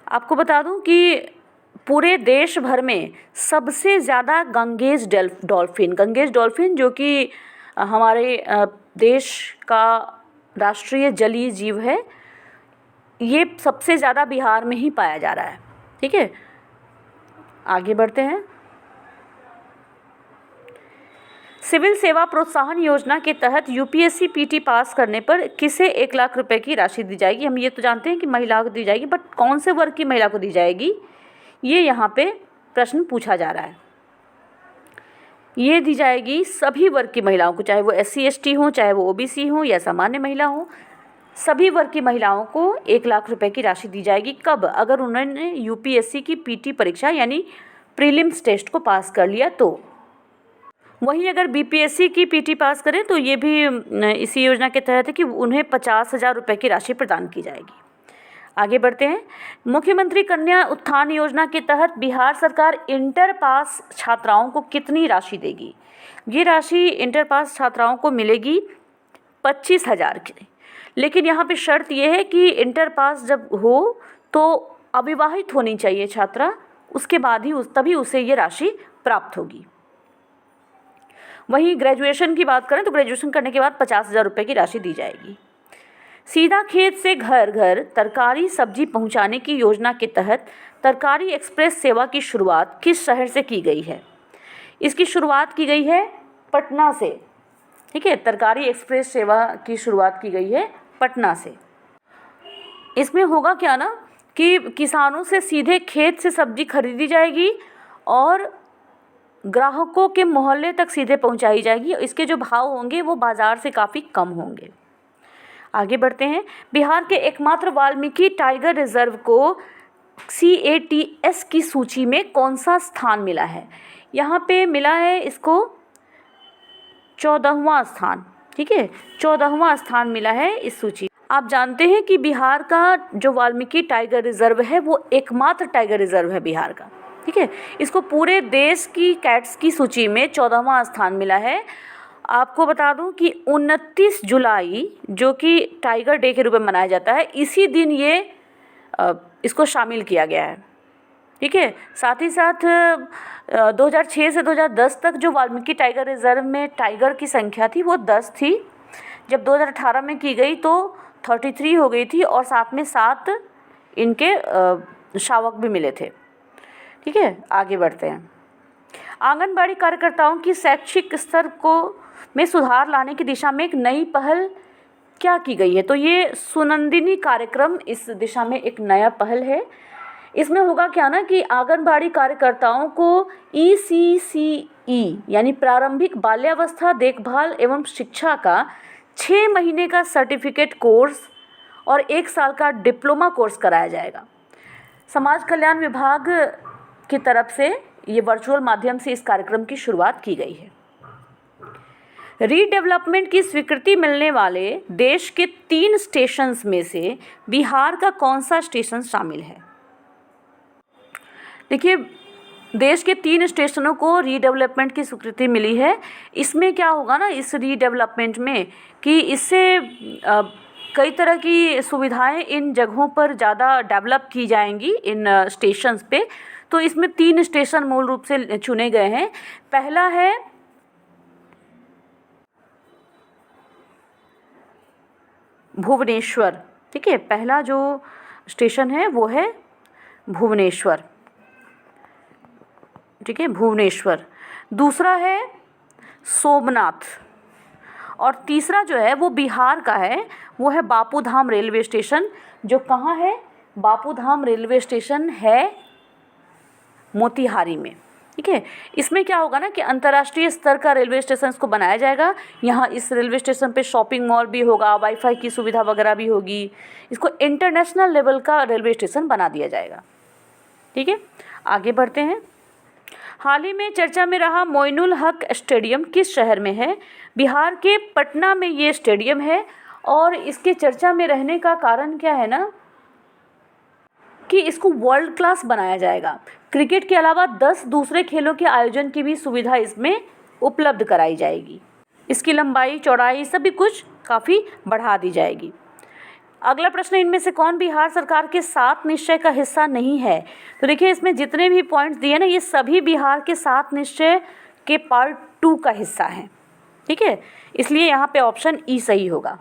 आपको बता दूं कि पूरे देश भर में सबसे ज़्यादा गंगेज डॉल्फिन जो कि हमारे देश का राष्ट्रीय जलीय जीव है, ये सबसे ज़्यादा बिहार में ही पाया जा रहा है। ठीक है, आगे बढ़ते हैं। सिविल सेवा प्रोत्साहन योजना के तहत यूपीएससी पीटी पास करने पर किसे 1 लाख रुपए की राशि दी जाएगी? हम ये तो जानते हैं कि महिला को दी जाएगी, बट कौन से वर्ग की महिला को दी जाएगी, ये यहाँ पे प्रश्न पूछा जा रहा है। ये दी जाएगी सभी वर्ग की महिलाओं को, चाहे वो SC ST हो, चाहे वो OBC हो या सामान्य महिला हो, सभी वर्ग की महिलाओं को 1 लाख रुपए की राशि दी जाएगी। कब? अगर उन्होंने यूपीएससी की पीटी परीक्षा यानी प्रीलिम्स टेस्ट को पास कर लिया तो। वहीं अगर बीपीएससी की पीटी पास करें तो ये भी इसी योजना के तहत है कि उन्हें 50,000 रुपये की राशि प्रदान की जाएगी। आगे बढ़ते हैं। मुख्यमंत्री कन्या उत्थान योजना के तहत बिहार सरकार इंटर पास छात्राओं को कितनी राशि देगी? ये राशि इंटर पास छात्राओं को मिलेगी 25,000 की, लेकिन यहाँ पे शर्त ये है कि इंटर पास जब हो तो अविवाहित होनी चाहिए छात्रा, उसके बाद ही तभी उसे ये राशि प्राप्त होगी। वहीं ग्रेजुएशन की बात करें तो ग्रेजुएशन करने के बाद 50,000 रुपये की राशि दी जाएगी। सीधा खेत से घर घर तरकारी सब्जी पहुंचाने की योजना के तहत तरकारी एक्सप्रेस सेवा की शुरुआत किस शहर से की गई है? इसकी शुरुआत की गई है पटना से। ठीक है, तरकारी एक्सप्रेस सेवा की शुरुआत की गई है पटना से। इसमें होगा क्या ना कि किसानों से सीधे खेत से सब्जी खरीदी जाएगी और ग्राहकों के मोहल्ले तक सीधे पहुंचाई जाएगी। इसके जो भाव होंगे वो बाज़ार से काफ़ी कम होंगे। आगे बढ़ते हैं। बिहार के एकमात्र वाल्मीकि टाइगर रिजर्व को CATS की सूची में कौन सा स्थान मिला है? यहाँ पे मिला है इसको 14वां स्थान। ठीक है, 14वां स्थान मिला है इस सूची। आप जानते हैं कि बिहार का जो वाल्मीकि टाइगर रिजर्व है वो एकमात्र टाइगर रिजर्व है बिहार का। ठीक है, इसको पूरे देश की कैट्स की सूची में 14वां स्थान मिला है। आपको बता दूं कि 29 जुलाई जो कि टाइगर डे के रूप में मनाया जाता है, इसी दिन ये इसको शामिल किया गया है। ठीक है, साथ ही साथ 2006 से 2010 तक जो वाल्मीकि टाइगर रिजर्व में टाइगर की संख्या थी वो 10 थी। जब 2018 में की गई तो 33 हो गई थी और साथ में 7 इनके शावक भी मिले थे। ठीक है, आगे बढ़ते हैं। आंगनबाड़ी कार्यकर्ताओं की शैक्षिक स्तर को में सुधार लाने की दिशा में एक नई पहल क्या की गई है? तो ये सुनंदिनी कार्यक्रम इस दिशा में एक नया पहल है। इसमें होगा क्या ना कि आंगनबाड़ी कार्यकर्ताओं को ECCE यानी प्रारंभिक बाल्यावस्था देखभाल एवं शिक्षा का 6 महीने का सर्टिफिकेट कोर्स और 1 साल का डिप्लोमा कोर्स कराया जाएगा। समाज कल्याण विभाग की तरफ से ये वर्चुअल माध्यम से इस कार्यक्रम की शुरुआत की गई है। रीडेवलपमेंट की स्वीकृति मिलने वाले देश के 3 स्टेशंस में से बिहार का कौन सा स्टेशन शामिल है? देखिए, देश के 3 स्टेशनों को रीडेवलपमेंट की स्वीकृति मिली है। इसमें क्या होगा ना, इस रीडेवलपमेंट में कि इससे कई तरह की सुविधाएं इन जगहों पर ज़्यादा डेवलप की जाएंगी इन स्टेशंस पे। तो इसमें 3 स्टेशन मूल रूप से चुने गए हैं। पहला है भुवनेश्वर, ठीक है, पहला जो स्टेशन है वो है भुवनेश्वर, ठीक है, भुवनेश्वर। दूसरा है सोमनाथ और तीसरा जो है वो बिहार का है, वो है बापूधाम रेलवे स्टेशन। जो कहाँ है? बापूधाम रेलवे स्टेशन है मोतिहारी में, ठीक है। इसमें क्या होगा ना कि अंतर्राष्ट्रीय स्तर का रेलवे स्टेशन इसको बनाया जाएगा। यहाँ इस रेलवे स्टेशन पे शॉपिंग मॉल भी होगा, वाईफाई की सुविधा वगैरह भी होगी। इसको इंटरनेशनल लेवल का रेलवे स्टेशन बना दिया जाएगा, ठीक है। आगे बढ़ते हैं। हाल ही में चर्चा में रहा मोइनुल हक स्टेडियम किस शहर में है? बिहार के पटना में ये स्टेडियम है। और इसके चर्चा में रहने का कारण क्या है ना कि इसको वर्ल्ड क्लास बनाया जाएगा। क्रिकेट के अलावा 10 दूसरे खेलों के आयोजन की भी सुविधा इसमें उपलब्ध कराई जाएगी। इसकी लंबाई चौड़ाई सभी कुछ काफ़ी बढ़ा दी जाएगी। अगला प्रश्न, इनमें से कौन बिहार सरकार के 7 निश्चय का हिस्सा नहीं है? तो देखिए, इसमें जितने भी पॉइंट्स दिए ना, ये सभी बिहार के 7 निश्चय के पार्ट 2 का हिस्सा हैं, ठीक है। इसलिए यहाँ पे ऑप्शन ई सही होगा।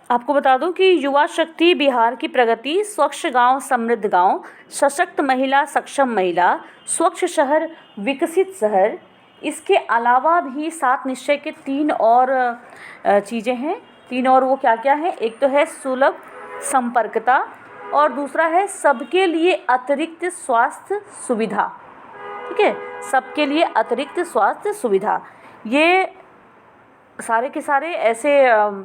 आपको बता दूं कि युवा शक्ति बिहार की प्रगति, स्वच्छ गांव समृद्ध गांव, सशक्त महिला सक्षम महिला, स्वच्छ शहर विकसित शहर, इसके अलावा भी 7 निश्चय के 3 और चीज़ें हैं। 3 और वो क्या क्या है? एक तो है सुलभ संपर्कता और दूसरा है सबके लिए अतिरिक्त स्वास्थ्य सुविधा, ठीक है, सबके लिए अतिरिक्त स्वास्थ्य सुविधा। ये सारे के सारे ऐसे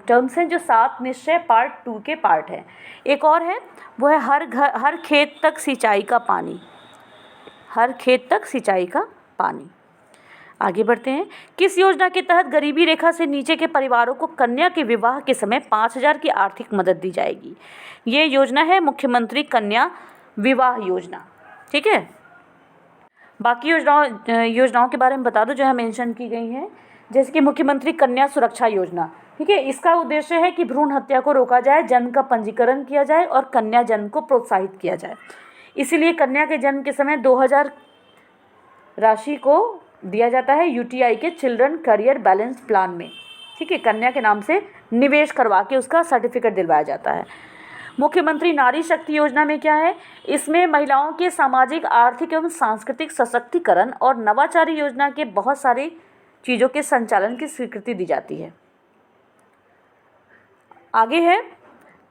टर्म्स हैं जो 7 निश्चय पार्ट 2 के पार्ट हैं। एक और है, वो है हर खेत तक सिंचाई का पानी, हर खेत तक सिंचाई का पानी। आगे बढ़ते हैं। किस योजना के तहत गरीबी रेखा से नीचे के परिवारों को कन्या के विवाह के समय 5,000 की आर्थिक मदद दी जाएगी? ये योजना है मुख्यमंत्री कन्या विवाह योजना, ठीक है। बाकी योजनाओं के बारे में बता दो जो यहाँ मेंशन की गई हैं, जैसे कि मुख्यमंत्री कन्या सुरक्षा योजना, ठीक है। इसका उद्देश्य है कि भ्रूण हत्या को रोका जाए, जन्म का पंजीकरण किया जाए और कन्या जन्म को प्रोत्साहित किया जाए। इसीलिए कन्या के जन्म के समय 2,000 राशि को दिया जाता है UTI के चिल्ड्रन करियर बैलेंस प्लान में, ठीक है। कन्या के नाम से निवेश करवा के उसका सर्टिफिकेट दिलवाया जाता है। मुख्यमंत्री नारी शक्ति योजना में क्या है? इसमें महिलाओं के सामाजिक, आर्थिक एवं सांस्कृतिक सशक्तिकरण और नवाचारी योजना के बहुत सारी चीज़ों के संचालन की स्वीकृति दी जाती है। आगे है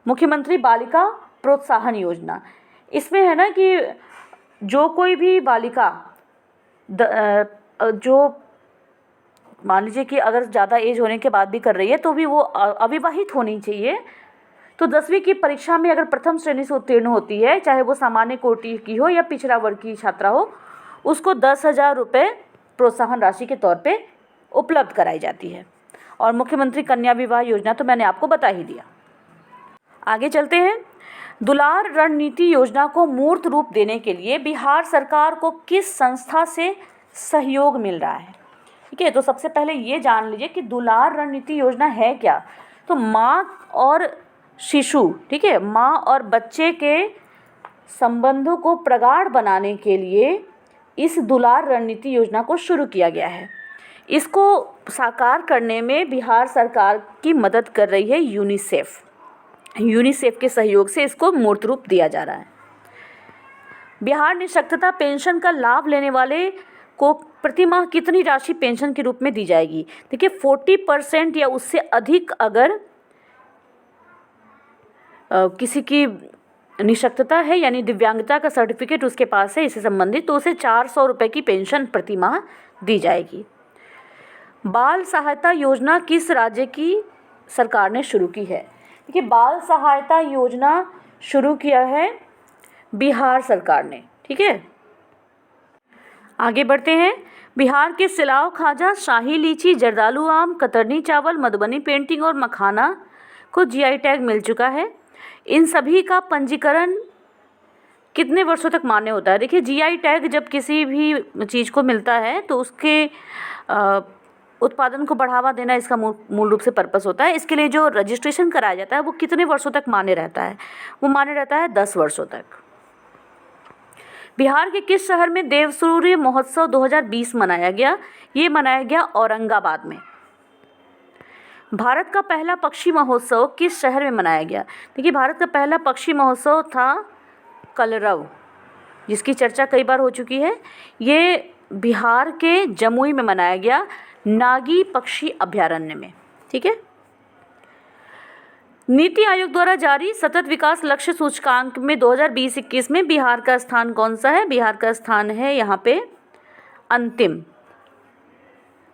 मुख्यमंत्री बालिका प्रोत्साहन योजना। इसमें है ना कि जो कोई भी बालिका जो मान लीजिए कि अगर ज़्यादा एज होने के बाद भी कर रही है तो भी वो अविवाहित होनी चाहिए। तो 10वीं की परीक्षा में अगर प्रथम श्रेणी से उत्तीर्ण होती है, चाहे वो सामान्य कोटि की हो या पिछड़ा वर्ग की छात्रा हो, उसको 10,000 रुपये प्रोत्साहन राशि के तौर पे उपलब्ध कराई जाती है। और मुख्यमंत्री कन्या विवाह योजना तो मैंने आपको बता ही दिया। आगे चलते हैं। दुलार रणनीति योजना को मूर्त रूप देने के लिए बिहार सरकार को किस संस्था से सहयोग मिल रहा है? ठीक है, तो सबसे पहले ये जान लीजिए कि दुलार रणनीति योजना है क्या। तो माँ और शिशु, ठीक है, माँ और बच्चे के संबंधों को प्रगाढ़ बनाने के लिए इस दुलार रणनीति योजना को शुरू किया गया है। इसको साकार करने में बिहार सरकार की मदद कर रही है यूनिसेफ के सहयोग से इसको मूर्त रूप दिया जा रहा है। बिहार निःशक्तता पेंशन का लाभ लेने वाले को प्रतिमाह कितनी राशि पेंशन के रूप में दी जाएगी? देखिए 40% या उससे अधिक अगर किसी की निशक्तता है यानी दिव्यांगता का सर्टिफिकेट उसके पास है इससे संबंधित, तो उसे 400 रुपये की पेंशन प्रतिमाह दी जाएगी। बाल सहायता योजना किस राज्य की सरकार ने शुरू की है? देखिए बाल सहायता योजना शुरू किया है बिहार सरकार ने। ठीक है, आगे बढ़ते हैं। बिहार के सिलाव खाजा, शाही लीची, जर्दालू आम, कतरनी चावल, मधुबनी पेंटिंग और मखाना को जीआई टैग मिल चुका है। इन सभी का पंजीकरण कितने वर्षों तक मान्य होता है? देखिए जीआई टैग जब किसी भी चीज़ को मिलता है तो उसके उत्पादन को बढ़ावा देना इसका मूल रूप से पर्पस होता है। इसके लिए जो रजिस्ट्रेशन कराया जाता है वो कितने वर्षों तक मान्य रहता है? वो मान्य रहता है 10 वर्षों तक। बिहार के किस शहर में देव सूर्य महोत्सव 2020 मनाया गया? ये मनाया गया औरंगाबाद में। भारत का पहला पक्षी महोत्सव किस शहर में मनाया गया? देखिए भारत का पहला पक्षी महोत्सव था कलरव, जिसकी चर्चा कई बार हो चुकी है। ये बिहार के जमुई में मनाया गया, नागी पक्षी अभयारण्य में। ठीक है, नीति आयोग द्वारा जारी सतत विकास लक्ष्य सूचकांक में 2020-21 में बिहार का स्थान कौन सा है? बिहार का स्थान है यहाँ पे अंतिम।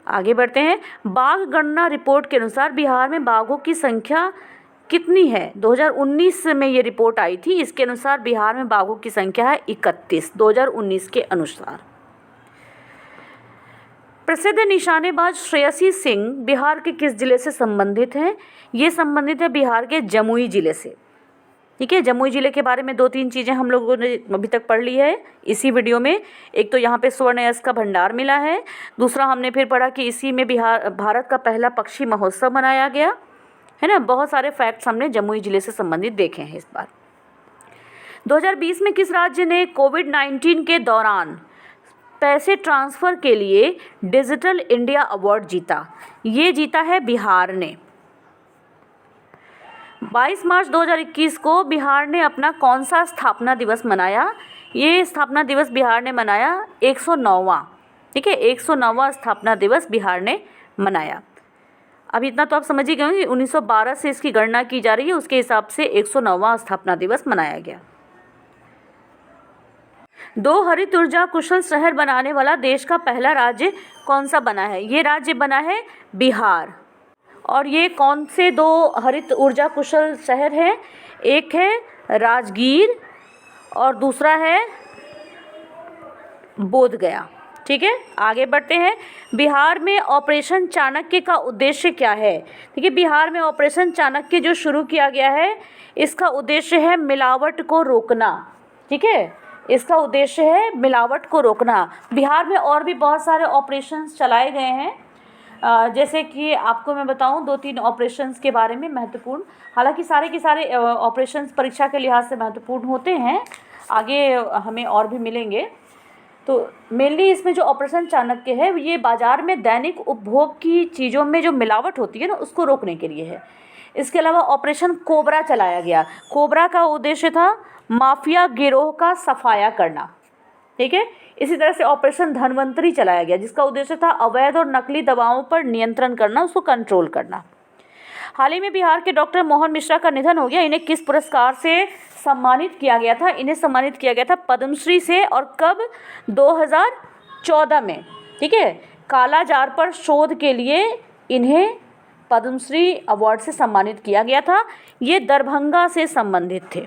आगे बढ़ते हैं। बाघ गणना रिपोर्ट के अनुसार बिहार में बाघों की संख्या कितनी है? 2019 में ये रिपोर्ट आई थी। इसके अनुसार बिहार में बाघों की संख्या है 31, 2019 के अनुसार। प्रसिद्ध निशानेबाज श्रेयसी सिंह बिहार के किस जिले से संबंधित हैं? ये संबंधित है बिहार के जमुई जिले से। ठीक है, जमुई जिले के बारे में 2-3 चीज़ें हम लोगों ने अभी तक पढ़ ली है इसी वीडियो में। एक तो यहाँ पे स्वर्ण यश का भंडार मिला है, दूसरा हमने फिर पढ़ा कि इसी में भारत का पहला पक्षी महोत्सव मनाया गया है ना। बहुत सारे फैक्ट्स हमने जमुई जिले से संबंधित देखे हैं इस बार। 2020 में किस राज्य ने कोविड-19 के दौरान पैसे ट्रांसफ़र के लिए डिजिटल इंडिया अवार्ड जीता? ये जीता है बिहार ने। 22 मार्च 2021 को बिहार ने अपना कौन सा स्थापना दिवस मनाया? ये स्थापना दिवस बिहार ने मनाया 109वां। ठीक है, 109वां स्थापना दिवस बिहार ने मनाया। अब इतना तो आप समझ ही गए होंगे, 1912 से इसकी गणना की जा रही है, उसके हिसाब से 109वां स्थापना दिवस मनाया गया। 2 हरित ऊर्जा कुशल शहर बनाने वाला देश का पहला राज्य कौन सा बना है? ये राज्य बना है बिहार। और ये कौन से 2 हरित ऊर्जा कुशल शहर हैं? एक है राजगीर और दूसरा है बोधगया। ठीक है, आगे बढ़ते हैं। बिहार में ऑपरेशन चाणक्य का उद्देश्य क्या है? देखिए बिहार में ऑपरेशन चाणक्य जो शुरू किया गया है इसका उद्देश्य है मिलावट को रोकना। ठीक है, इसका उद्देश्य है मिलावट को रोकना। बिहार में और भी बहुत सारे ऑपरेशंस चलाए गए हैं, जैसे कि आपको मैं बताऊं 2-3 ऑपरेशंस के बारे में महत्वपूर्ण। हालांकि सारे के सारे ऑपरेशंस परीक्षा के लिहाज से महत्वपूर्ण होते हैं, आगे हमें और भी मिलेंगे। तो मेनली इसमें जो ऑपरेशन चाणक्य है ये बाज़ार में दैनिक उपभोग की चीज़ों में जो मिलावट होती है ना उसको रोकने के लिए है। इसके अलावा ऑपरेशन कोबरा चलाया गया। कोबरा का उद्देश्य था माफिया गिरोह का सफाया करना। ठीक है, इसी तरह से ऑपरेशन धनवंतरी चलाया गया जिसका उद्देश्य था अवैध और नकली दवाओं पर नियंत्रण करना, उसको कंट्रोल करना। हाल ही में बिहार के डॉक्टर मोहन मिश्रा का निधन हो गया। इन्हें किस पुरस्कार से सम्मानित किया गया था? इन्हें सम्मानित किया गया था पद्मश्री से। और कब? 2014 में। ठीक है, काला जार पर शोध के लिए इन्हें पद्मश्री अवार्ड से सम्मानित किया गया था। ये दरभंगा से संबंधित थे।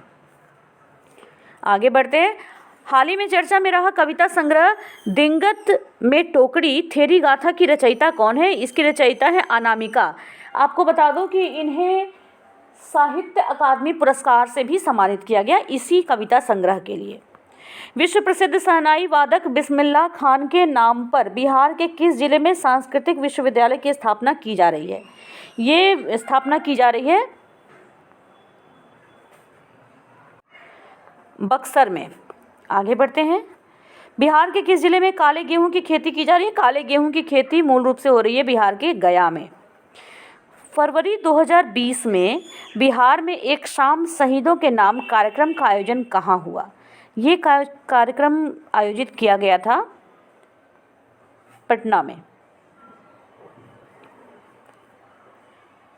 आगे बढ़ते हैं। हाल ही में चर्चा में रहा कविता संग्रह दिंगत में टोकरी थेरी गाथा की रचयिता कौन है? इसकी रचयिता है अनामिका। आपको बता दो कि इन्हें साहित्य अकादमी पुरस्कार से भी सम्मानित किया गया इसी कविता संग्रह के लिए। विश्व प्रसिद्ध शहनाई वादक बिस्मिल्लाह खान के नाम पर बिहार के किस जिले में सांस्कृतिक विश्वविद्यालय की स्थापना की जा रही है? ये स्थापना की जा रही है बक्सर में। आगे बढ़ते हैं। बिहार के किस जिले में काले गेहूं की खेती की जा रही है? काले गेहूं की खेती मूल रूप से हो रही है बिहार के गया में। फरवरी 2020 में बिहार में एक शाम शहीदों के नाम कार्यक्रम का आयोजन कहाँ हुआ? ये कार्यक्रम आयोजित किया गया था पटना में।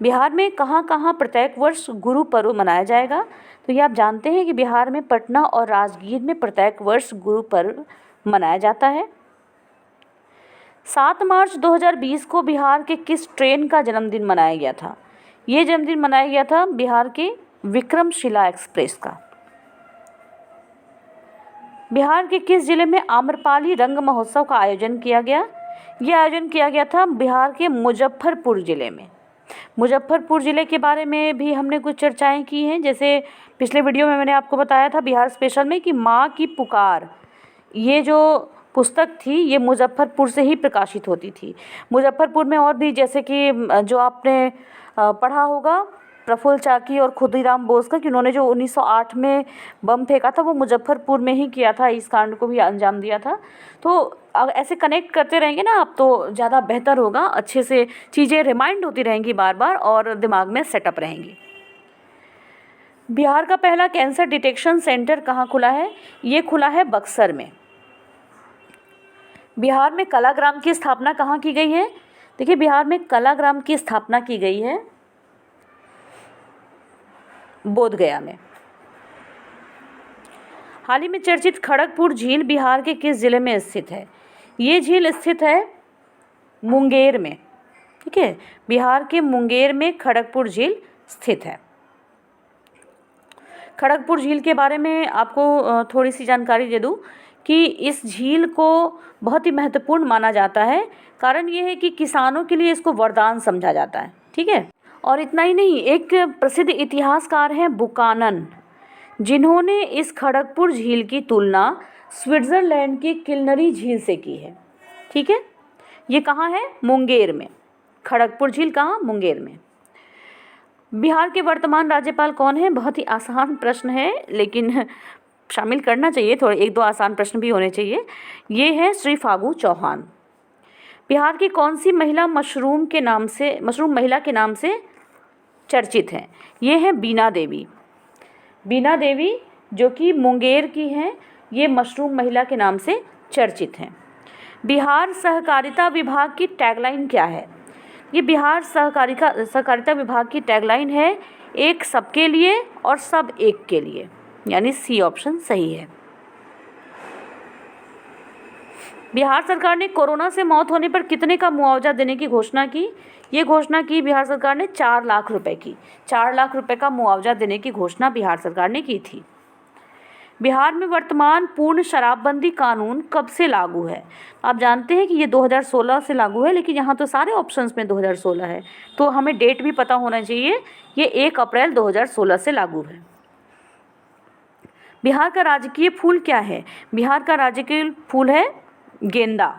बिहार में कहाँ कहाँ प्रत्येक वर्ष गुरु पर्व मनाया जाएगा? तो ये आप जानते हैं कि बिहार में पटना और राजगीर में प्रत्येक वर्ष गुरु पर्व मनाया जाता है। 7 मार्च 2020 को बिहार के किस ट्रेन का जन्मदिन मनाया गया था? ये जन्मदिन मनाया गया था बिहार के विक्रमशिला एक्सप्रेस का। बिहार के किस जिले में आम्रपाली रंग महोत्सव का आयोजन किया गया? यह आयोजन किया गया था बिहार के मुजफ्फरपुर जिले में। मुजफ्फरपुर ज़िले के बारे में भी हमने कुछ चर्चाएं की हैं, जैसे पिछले वीडियो में मैंने आपको बताया था बिहार स्पेशल में कि माँ की पुकार, ये जो पुस्तक थी ये मुजफ्फरपुर से ही प्रकाशित होती थी। मुजफ्फरपुर में और भी, जैसे कि जो आपने पढ़ा होगा प्रफुल्ल चाकी और खुदीराम बोस का, कि उन्होंने जो 1908 में बम फेंका था वो मुजफ्फरपुर में ही किया था, इस कांड को भी अंजाम दिया था। तो ऐसे कनेक्ट करते रहेंगे ना आप तो ज़्यादा बेहतर होगा, अच्छे से चीज़ें रिमाइंड होती रहेंगी बार बार और दिमाग में सेटअप रहेंगी। बिहार का पहला कैंसर डिटेक्शन सेंटर कहाँ खुला है? ये खुला है बक्सर में। बिहार में कलाग्राम की स्थापना कहाँ की गई है? देखिए, बिहार में कलाग्राम की स्थापना की गई है बोधगया में। हाल ही में चर्चित खड़गपुर झील बिहार के किस जिले में स्थित है? ये झील स्थित है मुंगेर में। ठीक है, बिहार के मुंगेर में खड़गपुर झील स्थित है। खड़गपुर झील के बारे में आपको थोड़ी सी जानकारी दे दूं कि इस झील को बहुत ही महत्वपूर्ण माना जाता है। कारण ये है कि किसानों के लिए इसको वरदान समझा जाता है। ठीक है, और इतना ही नहीं, एक प्रसिद्ध इतिहासकार हैं बुकानन, जिन्होंने इस खड़गपुर झील की तुलना स्विट्ज़रलैंड की किल्लरी झील से की है। ठीक है, ये कहाँ है? मुंगेर में। खड़गपुर झील कहाँ? मुंगेर में। बिहार के वर्तमान राज्यपाल कौन है? बहुत ही आसान प्रश्न है, लेकिन शामिल करना चाहिए, थोड़े 1-2 आसान प्रश्न भी होने चाहिए। ये है श्री फागू चौहान। बिहार की कौन सी महिला मशरूम महिला के नाम से चर्चित है? ये है बीना देवी। बीना देवी जो कि मुंगेर की हैं, ये मशरूम महिला के नाम से चर्चित हैं। बिहार सहकारिता विभाग की टैगलाइन क्या है? ये बिहार सहकारिता विभाग की टैगलाइन है, एक सबके लिए और सब एक के लिए, यानी सी ऑप्शन सही है। बिहार सरकार ने कोरोना से मौत होने पर कितने का मुआवजा देने की घोषणा की? ये घोषणा की बिहार सरकार ने 4 लाख रुपए की। 4 लाख रुपए का मुआवजा देने की घोषणा बिहार सरकार ने की थी। बिहार में वर्तमान पूर्ण शराबबंदी कानून कब से लागू है? आप जानते हैं कि ये 2016 से लागू है, लेकिन यहाँ तो सारे ऑप्शंस में 2016 है, तो हमें डेट भी पता होना चाहिए। ये 1 अप्रैल 2016 से लागू है। बिहार का राजकीय फूल क्या है? बिहार का राजकीय फूल है गेंदा।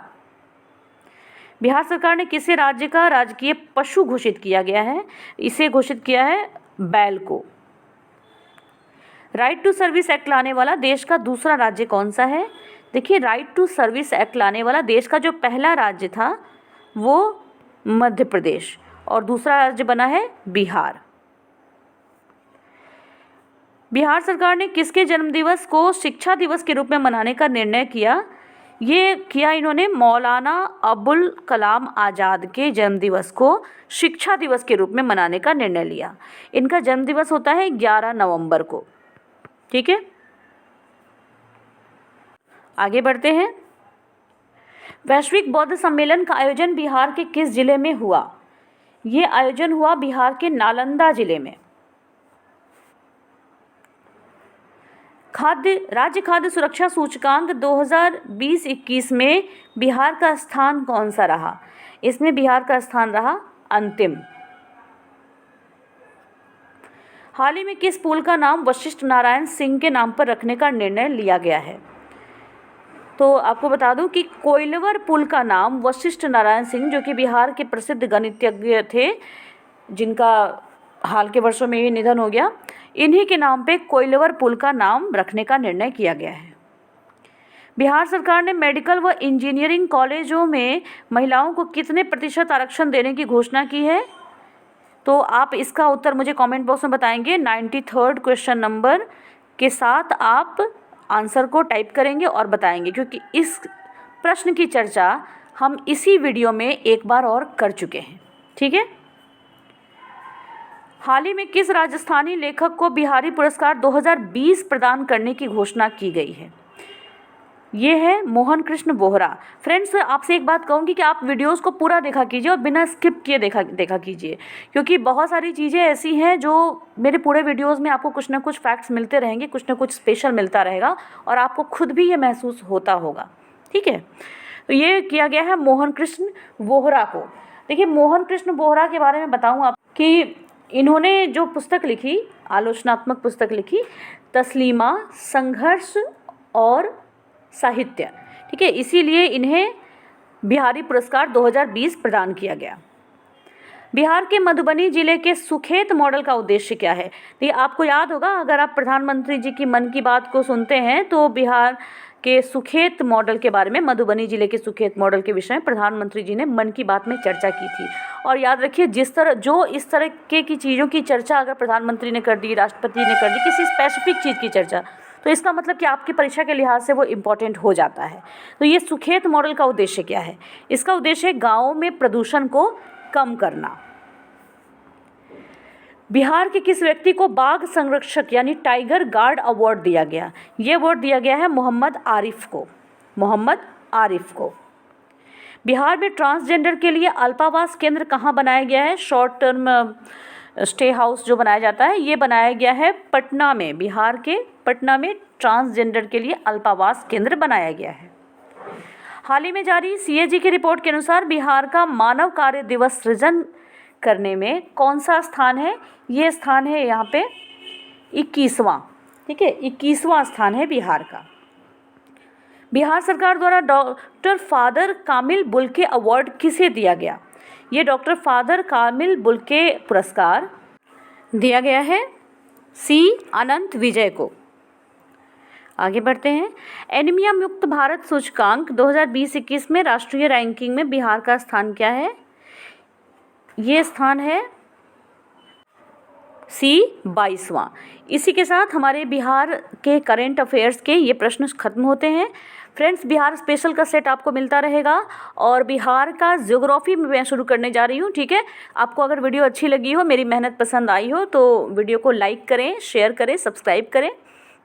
बिहार सरकार ने किसे राज्य का राजकीय पशु घोषित किया गया है? इसे घोषित किया है बैल को। राइट टू सर्विस एक्ट लाने वाला देश का दूसरा राज्य कौन सा है? देखिए, राइट टू सर्विस एक्ट लाने वाला देश का जो पहला राज्य था वो मध्य प्रदेश, और दूसरा राज्य बना है बिहार। बिहार सरकार ने किसके जन्मदिवस को शिक्षा दिवस के रूप में मनाने का निर्णय किया? ये किया इन्होंने मौलाना अबुल कलाम आज़ाद के जन्मदिवस को शिक्षा दिवस के रूप में मनाने का निर्णय लिया। इनका जन्मदिवस होता है 11 नवंबर को। ठीक है, आगे बढ़ते हैं। वैश्विक बौद्ध सम्मेलन का आयोजन बिहार के किस जिले में हुआ? ये आयोजन हुआ बिहार के नालंदा जिले में। राज्य खाद्य सुरक्षा सूचकांक 2020-21 में बिहार का स्थान कौन सा रहा? इसमें बिहार का स्थान रहा अंतिम। हाल ही में किस पुल का नाम वशिष्ठ नारायण सिंह के नाम पर रखने का निर्णय लिया गया है? तो आपको बता दूं कि कोइलवर पुल का नाम वशिष्ठ नारायण सिंह, जो कि बिहार के प्रसिद्ध गणितज्ञ थे, जिनका हाल के वर्षों में ही निधन हो गया, इन्हीं के नाम पे कोइलवर पुल का नाम रखने का निर्णय किया गया है। बिहार सरकार ने मेडिकल व इंजीनियरिंग कॉलेजों में महिलाओं को कितने प्रतिशत आरक्षण देने की घोषणा की है? तो आप इसका उत्तर मुझे कमेंट बॉक्स में बताएंगे। 93rd क्वेश्चन नंबर के साथ आप आंसर को टाइप करेंगे और बताएंगे, क्योंकि इस प्रश्न की चर्चा हम इसी वीडियो में एक बार और कर चुके हैं, ठीक है। हाल ही में किस राजस्थानी लेखक को बिहारी पुरस्कार 2020 प्रदान करने की घोषणा की गई है? ये है मोहन कृष्ण बोहरा। फ्रेंड्स, आपसे एक बात कहूँगी कि आप वीडियोस को पूरा देखा कीजिए और बिना स्किप किए देखा कीजिए, क्योंकि बहुत सारी चीज़ें ऐसी हैं जो मेरे पूरे वीडियोस में आपको कुछ ना कुछ फैक्ट्स मिलते रहेंगे, कुछ ना कुछ स्पेशल मिलता रहेगा और आपको खुद भी ये महसूस होता होगा, ठीक है। तो ये किया गया है मोहन कृष्ण बोहरा को। देखिए, मोहन कृष्ण बोहरा के बारे में बताऊँ आप कि इन्होंने जो पुस्तक लिखी, आलोचनात्मक पुस्तक लिखी, तस्लीमा, संघर्ष और साहित्य, ठीक है, इसीलिए इन्हें बिहारी पुरस्कार 2020 प्रदान किया गया। बिहार के मधुबनी जिले के सुखेत मॉडल का उद्देश्य क्या है? तो ये आपको याद होगा, अगर आप प्रधानमंत्री जी की मन की बात को सुनते हैं तो बिहार के सुखेत मॉडल के बारे में, मधुबनी जिले के सुखेत मॉडल के विषय में प्रधानमंत्री जी ने मन की बात में चर्चा की थी। और याद रखिए, इस तरह की चीज़ों की चर्चा अगर प्रधानमंत्री ने कर दी, राष्ट्रपति ने कर दी, किसी स्पेसिफिक चीज़ की चर्चा, तो इसका मतलब कि आपकी परीक्षा के लिहाज से वो इम्पोर्टेंट हो जाता है। तो ये सुखेत मॉडल का उद्देश्य क्या है? इसका उद्देश्य है गाँव में प्रदूषण को कम करना। बिहार के किस व्यक्ति को बाघ संरक्षक यानी टाइगर गार्ड अवार्ड दिया गया? ये अवार्ड दिया गया है मोहम्मद आरिफ को। बिहार में ट्रांसजेंडर के लिए अल्पावास केंद्र कहाँ बनाया गया है? शॉर्ट टर्म स्टे हाउस जो बनाया जाता है, ये बनाया गया है पटना में। बिहार के पटना में ट्रांसजेंडर के लिए अल्पावास केंद्र बनाया गया है। हाल ही में जारी CAG की रिपोर्ट के अनुसार बिहार का मानव कार्य दिवस सृजन करने में कौन सा स्थान है? ये स्थान है यहाँ पे 21वां, ठीक है, 21वां स्थान है बिहार का। बिहार सरकार द्वारा डॉक्टर फादर कामिल बुल्के अवार्ड किसे दिया गया? ये डॉक्टर फादर कामिल बुल्के पुरस्कार दिया गया है C. अनंत विजय को। आगे बढ़ते हैं। एनीमिया मुक्त भारत सूचकांक 2020-21 में राष्ट्रीय रैंकिंग में बिहार का स्थान क्या है? ये स्थान है C. 22वां। इसी के साथ हमारे बिहार के करेंट अफेयर्स के ये प्रश्न खत्म होते हैं। फ्रेंड्स, बिहार स्पेशल का सेट आपको मिलता रहेगा और बिहार का ज्योग्राफी मैं शुरू करने जा रही हूँ, ठीक है। आपको अगर वीडियो अच्छी लगी हो, मेरी मेहनत पसंद आई हो, तो वीडियो को लाइक करें, शेयर करें, सब्सक्राइब करें,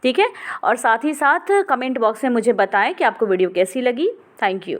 ठीक है। और साथ ही साथ कमेंट बॉक्स में मुझे बताएं कि आपको वीडियो कैसी लगी। Thank you.